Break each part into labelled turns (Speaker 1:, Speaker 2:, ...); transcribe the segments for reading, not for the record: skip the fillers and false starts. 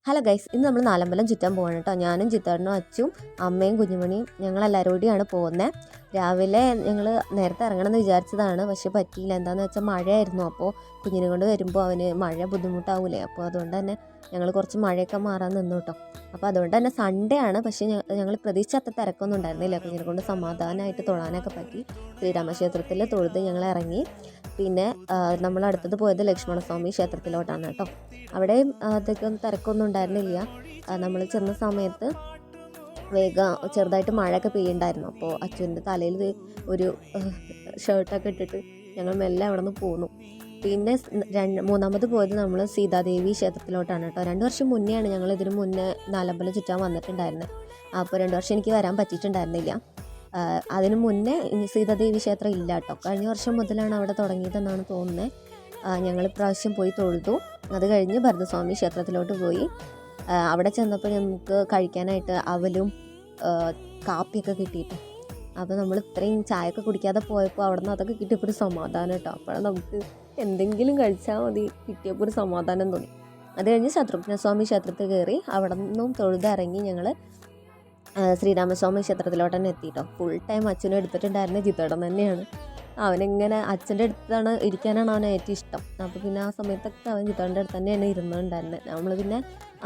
Speaker 1: Hello guys, ഇന്ന് നമ്മൾ നാലമ്പലം ചുറ്റാൻ പോവാണ് കേട്ടോ. ഞാനും ചിത്തേട്ടനും അച്ചും അമ്മയും കുഞ്ഞുമണിയും ഞങ്ങളെല്ലാവരും കൂടിയാണ് പോകുന്നത്. രാവിലെ ഞങ്ങൾ നേരത്തെ ഇറങ്ങണമെന്ന് വിചാരിച്ചതാണ്, പക്ഷെ പറ്റിയില്ല. എന്താണെന്ന് വെച്ചാൽ മഴയായിരുന്നു. അപ്പോൾ കുഞ്ഞിനെ കൊണ്ട് വരുമ്പോൾ അവന് മഴ ബുദ്ധിമുട്ടാവൂലേ, അപ്പോൾ അതുകൊണ്ട് തന്നെ ഞങ്ങൾ കുറച്ച് മഴയൊക്കെ മാറാൻ നിന്നു കേട്ടോ. അപ്പോൾ അതുകൊണ്ട് തന്നെ സൺഡേ ആണ്, പക്ഷേ ഞങ്ങൾ പ്രതീക്ഷിച്ച അത്ര തിരക്കൊന്നും ഉണ്ടായിരുന്നില്ല. കുഞ്ഞിനെ കൊണ്ട് സമാധാനമായിട്ട് തൊഴാനൊക്കെ പറ്റി. ശ്രീരാമക്ഷേത്രത്തിൽ തൊഴുത് ഞങ്ങൾ ഇറങ്ങി. പിന്നെ നമ്മൾ അടുത്തത് പോയത് ലക്ഷ്മണസ്വാമി ക്ഷേത്രത്തിലോട്ടാണ് കേട്ടോ. അവിടെയും അധികം തിരക്കൊന്നും ഉണ്ടായിരുന്നില്ല. നമ്മൾ ചെന്ന സമയത്ത് വേഗം ചെറുതായിട്ട് മഴയൊക്കെ പെയ്യുണ്ടായിരുന്നു. അപ്പോൾ അച്ഛൻ്റെ തലയിൽ ഒരു ഷർട്ടൊക്കെ ഇട്ടിട്ട് ഞങ്ങൾ മെല്ലെ അവിടെ നിന്ന് പോന്നു. പിന്നെ മൂന്നാമത് പോയത് നമ്മൾ സീതാദേവി ക്ഷേത്രത്തിലോട്ടാണ് കേട്ടോ. 2 വർഷം മുന്നെയാണ് ഞങ്ങൾ ഇതിന് മുന്നേ നാലമ്പലം ചുറ്റാൻ വന്നിട്ടുണ്ടായിരുന്നത്. അപ്പോൾ 2 വർഷം എനിക്ക് വരാൻ പറ്റിയിട്ടുണ്ടായിരുന്നില്ല. അതിന് മുന്നേ സീതാദേവി ക്ഷേത്രം ഇല്ല കേട്ടോ. കഴിഞ്ഞ വർഷം മുതലാണ് അവിടെ തുടങ്ങിയതെന്നാണ് തോന്നുന്നത്. ഞങ്ങൾ ഇപ്രാവശ്യം പോയി തൊഴുതു. അത് കഴിഞ്ഞ് ഭരതസ്വാമി ക്ഷേത്രത്തിലോട്ട് പോയി. അവിടെ ചെന്നപ്പോൾ നമുക്ക് കഴിക്കാനായിട്ട് അവലും കാപ്പിയൊക്കെ കിട്ടിയിട്ട്, അപ്പോൾ നമ്മൾ ഇത്രയും ചായയൊക്കെ കുടിക്കാതെ പോയപ്പോൾ അവിടെ നിന്ന് അതൊക്കെ കിട്ടിയപ്പോൾ ഒരു സമാധാനം കേട്ടോ. അപ്പോഴാണ് നമുക്ക് എന്തെങ്കിലും കഴിച്ചാൽ മതി കിട്ടിയപ്പോൾ ഒരു സമാധാനം തോന്നി. അത് കഴിഞ്ഞ് ശത്രുഘ്നസ്വാമി ക്ഷേത്രത്തിൽ കയറി അവിടെ നിന്നും തൊഴുതിറങ്ങി ഞങ്ങൾ ശ്രീരാമസ്വാമി ക്ഷേത്രത്തിലോട്ട് തന്നെ എത്തിയിട്ടോ. ഫുൾ ടൈം അച്ഛനും എടുത്തിട്ടുണ്ടായിരുന്ന ചിത്തേടം തന്നെയാണ്. അവനിങ്ങനെ അച്ഛൻ്റെ അടുത്താണ് ഇരിക്കാനാണ് അവന് ഏറ്റവും ഇഷ്ടം. അപ്പോൾ പിന്നെ ആ സമയത്തൊക്കെ അവൻ ചിത്തേടൻ്റെ അടുത്ത് തന്നെയാണ് ഇരുന്നുണ്ടായിരുന്നത്. നമ്മൾ പിന്നെ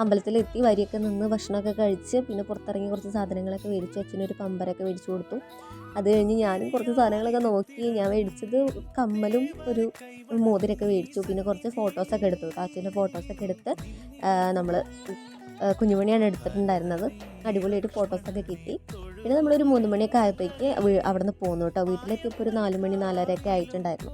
Speaker 1: അമ്പലത്തിലെത്തി വരിയൊക്കെ നിന്ന് ഭക്ഷണമൊക്കെ കഴിച്ച് പിന്നെ പുറത്തിറങ്ങി കുറച്ച് സാധനങ്ങളൊക്കെ മേടിച്ചു. അച്ഛനൊരു പമ്പരൊക്കെ മേടിച്ചു കൊടുത്തു. അത് കഴിഞ്ഞ് ഞാനും കുറച്ച് സാധനങ്ങളൊക്കെ നോക്കി. ഞാൻ മേടിച്ചത് കമ്മലും ഒരു മോതിരൊക്കെ മേടിച്ചു. പിന്നെ കുറച്ച് ഫോട്ടോസൊക്കെ എടുത്തു. അച്ഛൻ്റെ ഫോട്ടോസൊക്കെ എടുത്ത് നമ്മൾ കുഞ്ഞുമണിയാണ് എടുത്തിട്ടുണ്ടായിരുന്നത്. അടിപൊളിയായിട്ട് ഫോട്ടോസൊക്കെ കിട്ടി. പിന്നെ നമ്മളൊരു 3 മണിയൊക്കെ ആയപ്പോഴേക്ക് അവിടെ നിന്ന് പോന്നു കേട്ടോ. വീട്ടിലെത്തിയപ്പോൾ ഒരു 4 മണി 4:30 ഒക്കെ ആയിട്ടുണ്ടായിരുന്നു.